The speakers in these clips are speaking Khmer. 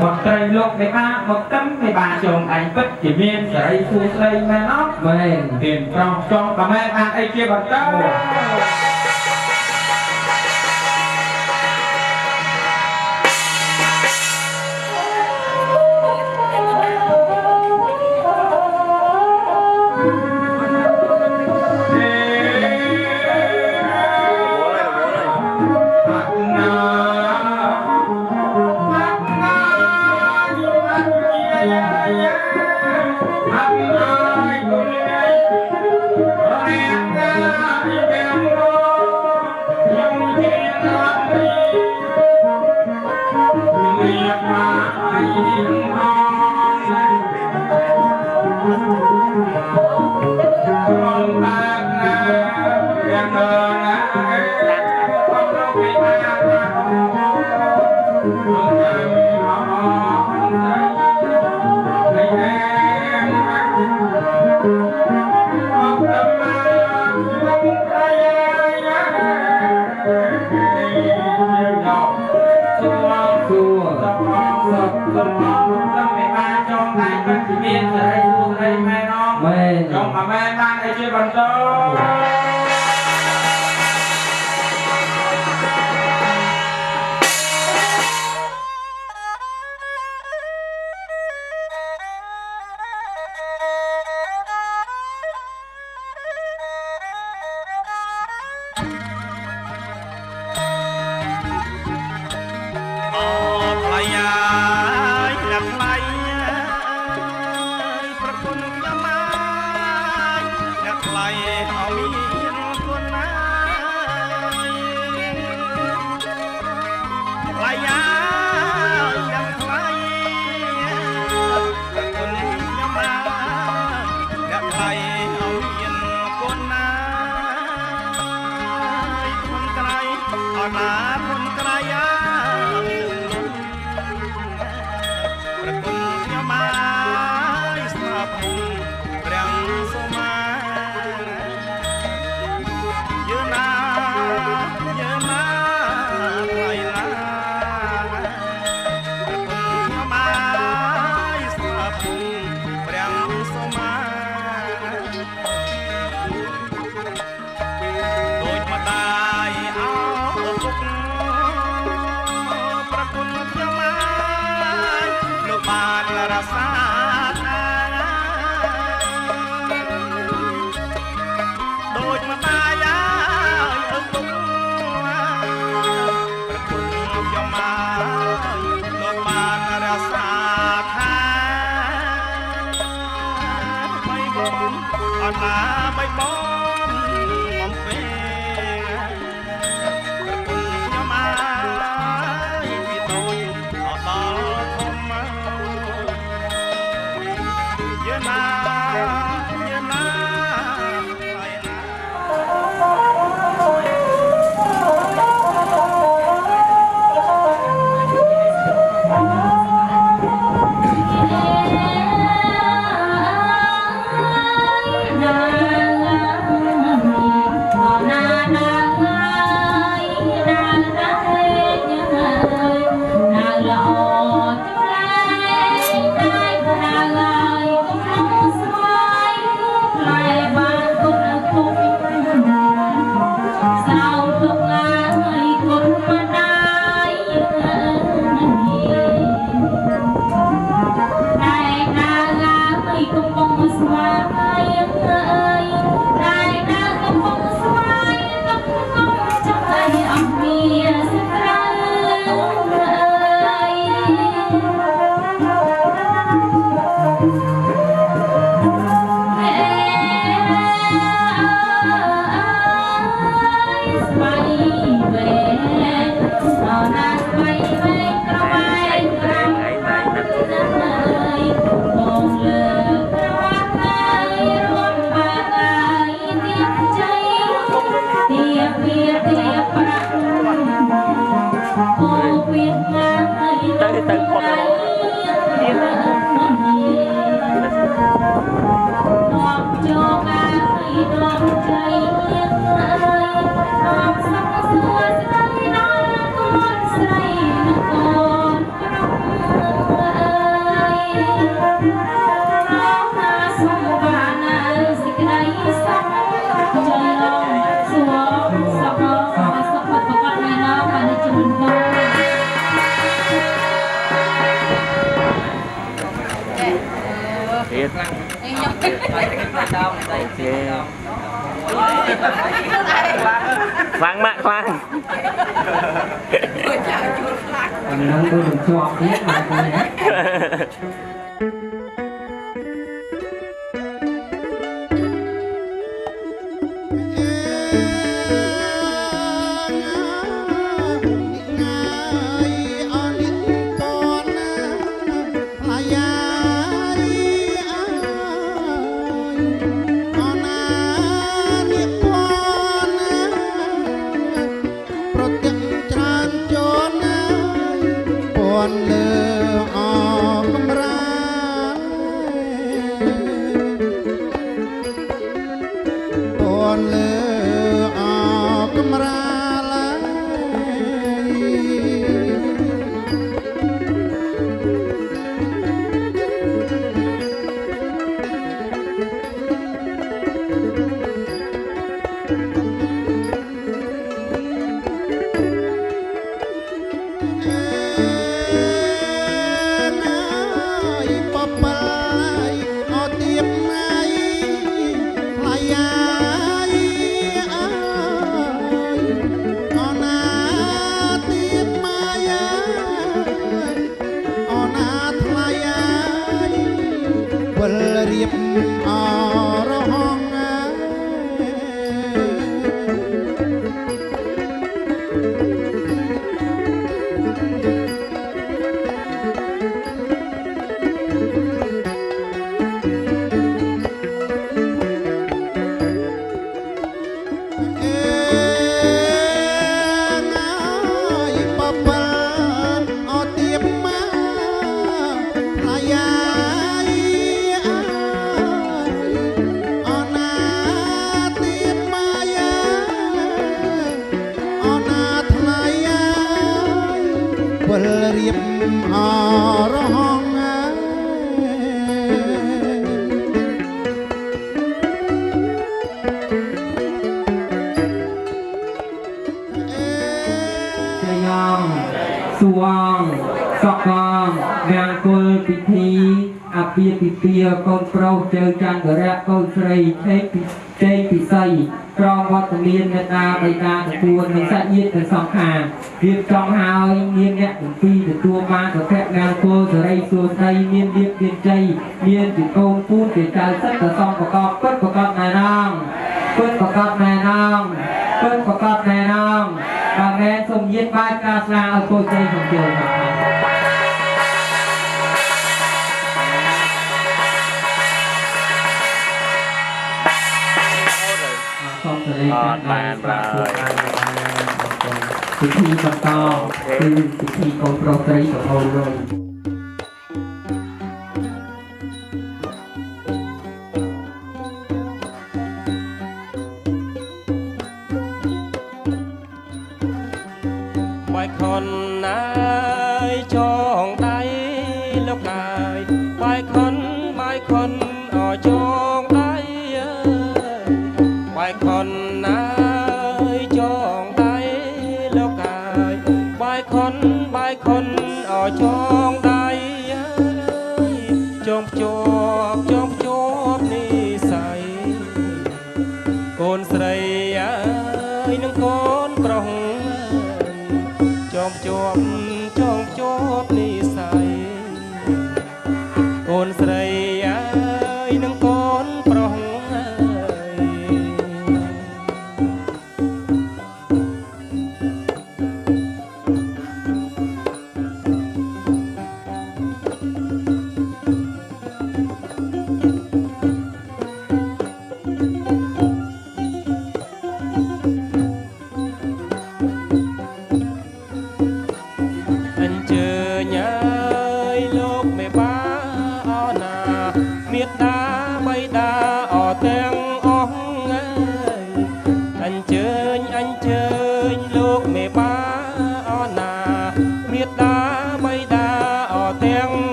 một trời lúc để ba một tấm để bà chồng anh bất chỉ miên sợi su sợi mà nó mình tiền trong bà mẹ bạn ấy kia bật tao trong mà mẹ bạn ấy chưa bằng tao vang mạ khoan nó tôi đừng cho biết mà tôi nhé con pro chơi trang gỡ ra con srei chơi bị say pro vót miên người ta bày ta của tuôn mình sẽ nhiệt từ song hà việc trong hai miên nhẹ của phi từ tua ma của phép ngang cô từ đây xuống đây miên điệp miên chay miên từ công phun từ trái sắt từ song của con quất của con này nong quất của con này nong quất của con này nong và nghe sông nhiệt bay ca sa ở cô chơiของเจอបានពិធីបន្តគឺពិធីកូនប្រុសស្រីកំហុសវិញបាយខុនណាយចងដៃលោកកាយបាយខុនអចងដៃបាយខុនណាយចងដៃលោកកាយបាយខុនអចងដៃចងភ្ជាប់និស័យកូនស្រីអើយនឹងកូនប្រុសចងភ្ជាប់និស័យកូនស្រីអើយនឹងកូនប្រុស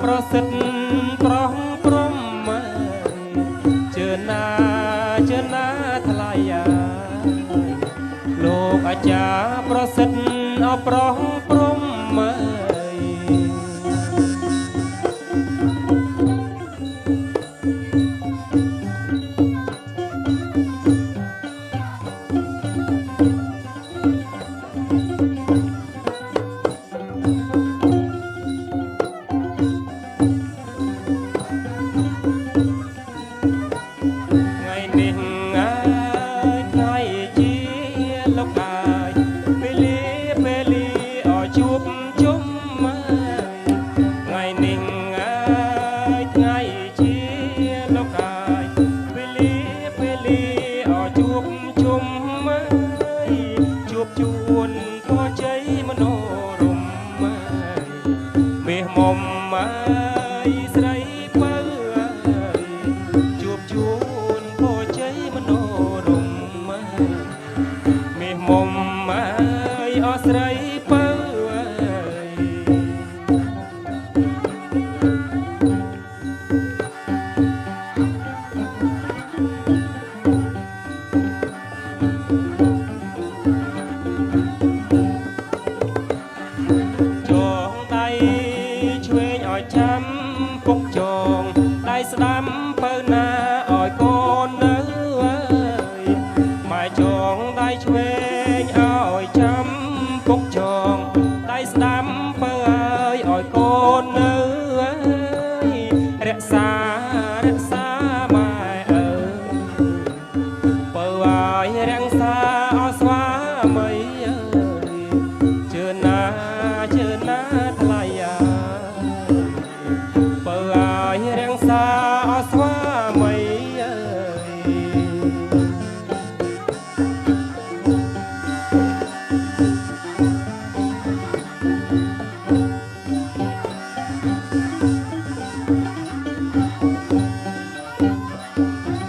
ប្រសិទ្ធប្រោះព្រំជឿណាថ្លៃលោកអាចារ្យប្រសិទ្ធ ប្រុសព្រំមើយថ្ងៃនេះថ្ងៃជាលោកហើយពេលឲ្យជួបជុំថ្ងៃនេះថ្ងៃជាលោកហើយពេលឲ្យជួបជុំជួបជួនពរជ័យមនោរម្យមាសមុំស្រីបើជួបជួនពរជ័យមនោរម្យមាសមុំអស្រីបើចាំពុកចងដៃស្ដាំបើណាឲ្យកូននៅម៉ែចងដៃឆ្វេងឲ្យចាំពុកចងដៃស្ដាំបើឲ្យកូននៅរក្សាម៉ែអើបើឲ្យរក្សាអស្វាមីជឿណាថ្លៃរាំងសាអស្វាមី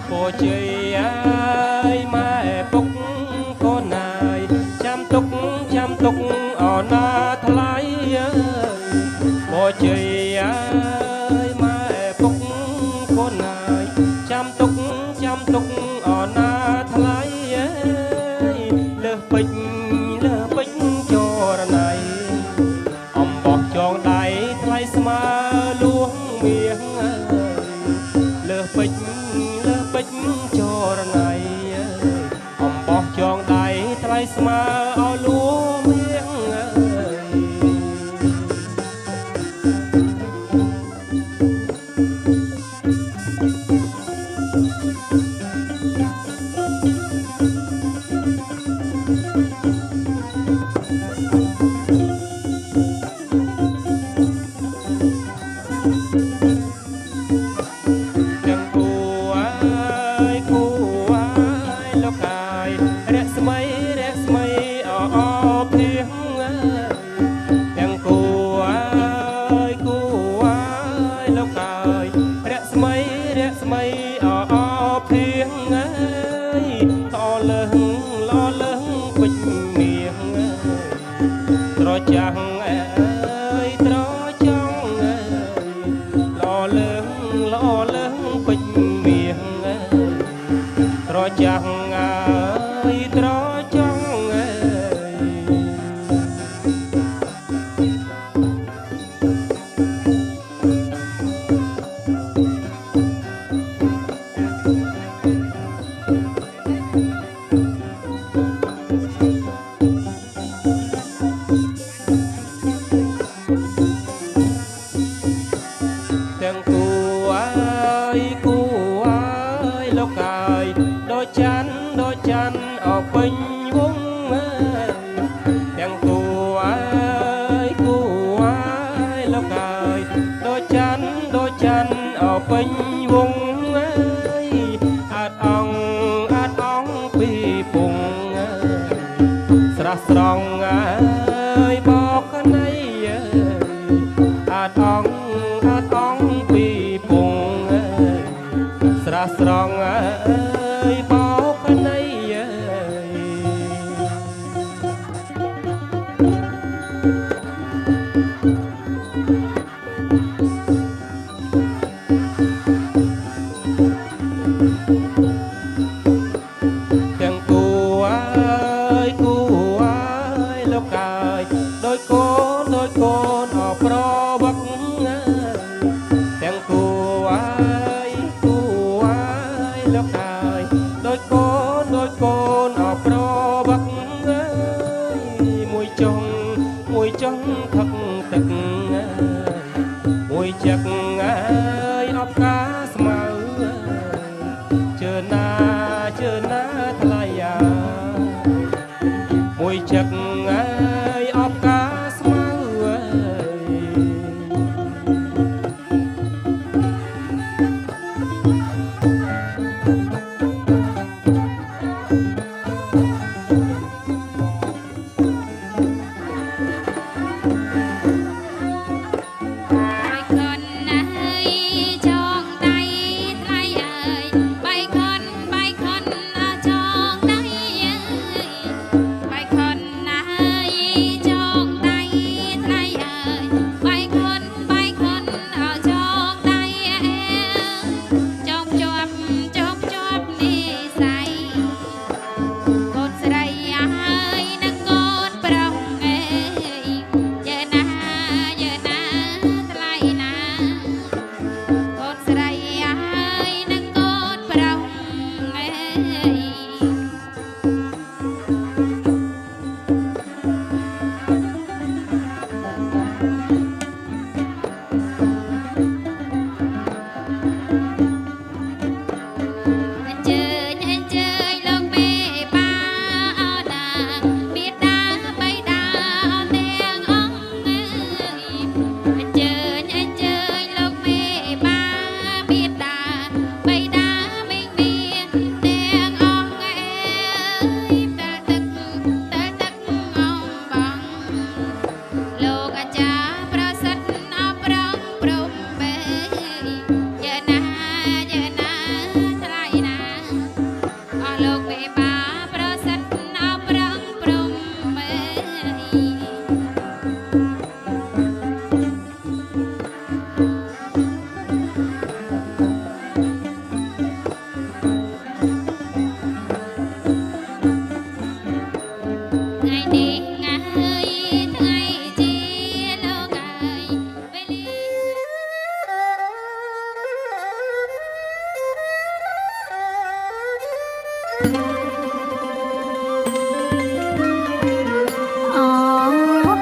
ពរជ័យម៉ែពុកកូនណាយចាំទុកអណាថ្លៃពរជ័យចាំទុកអណាថ្លៃលើសពេជ្រចរណៃអំបោះចងដៃថ្លៃស្មើលួងមាសលើសពេជ្រចរណៃអំបោះចងដៃថ្លៃស្មើឲ្យលួងមាសរស្មីអភៀងទាំងគូលោកហើយរស្មីអភៀងតលើងពេជ្រមាសត្រចាំងត្រចង់លលើងពេជ្រមាសត្រចាំងត្រចង់ទាំងគូលោកហើយដូចច័ន្ទអពេញវងទាំងគូលោកហើយដូចច័ន្ទអពេញវងអាចអង្គពីពងស្រះស្រង់បោកណៃអាចអង្គពីពងស្រះស្រង់បោកណៃទាំងគូ ដូចកូនអប្រវឹកអើយមួយចុងខឹកទឹកអើយមួយចឹកអើយអបការស្មៅអើយជឿណាថ្លៃអាមួយចឹកអើយអបការស្មៅអើ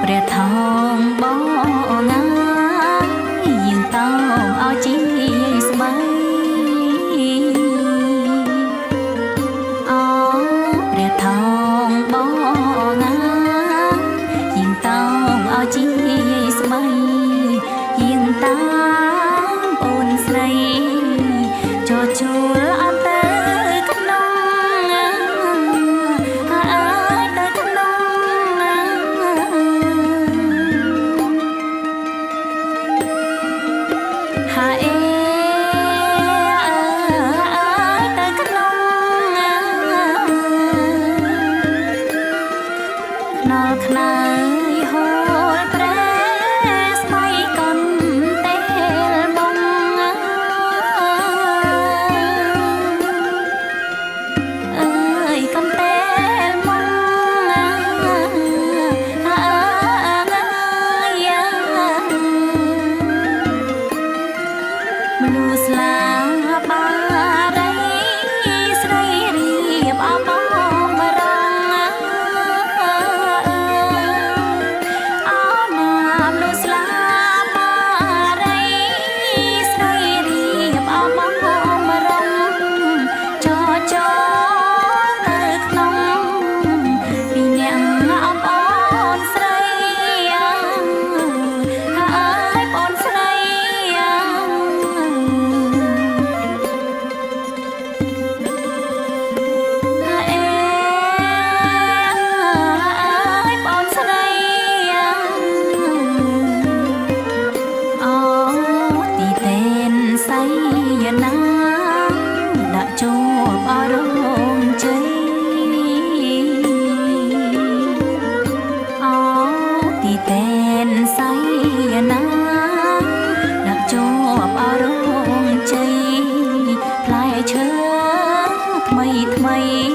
ព្រះថោងបងណាយើងតោឲ្យជីស្បៃព្រះថោងបងណាយើងតោឲ្យជីស្បៃយើងតាមអូនស្រីជួលអត់ទៅក្នុងដល់ខ្នើយហូរប្រែស្បៃកុនទេលបងអើយកុនទេលបងមនុស្សស្លាបារីស្រីរៀបអបបរងជួបអរំជ័យទីតែនសៃណាដាក់ជួបអរំជ័យផ្លែឈើថ្មី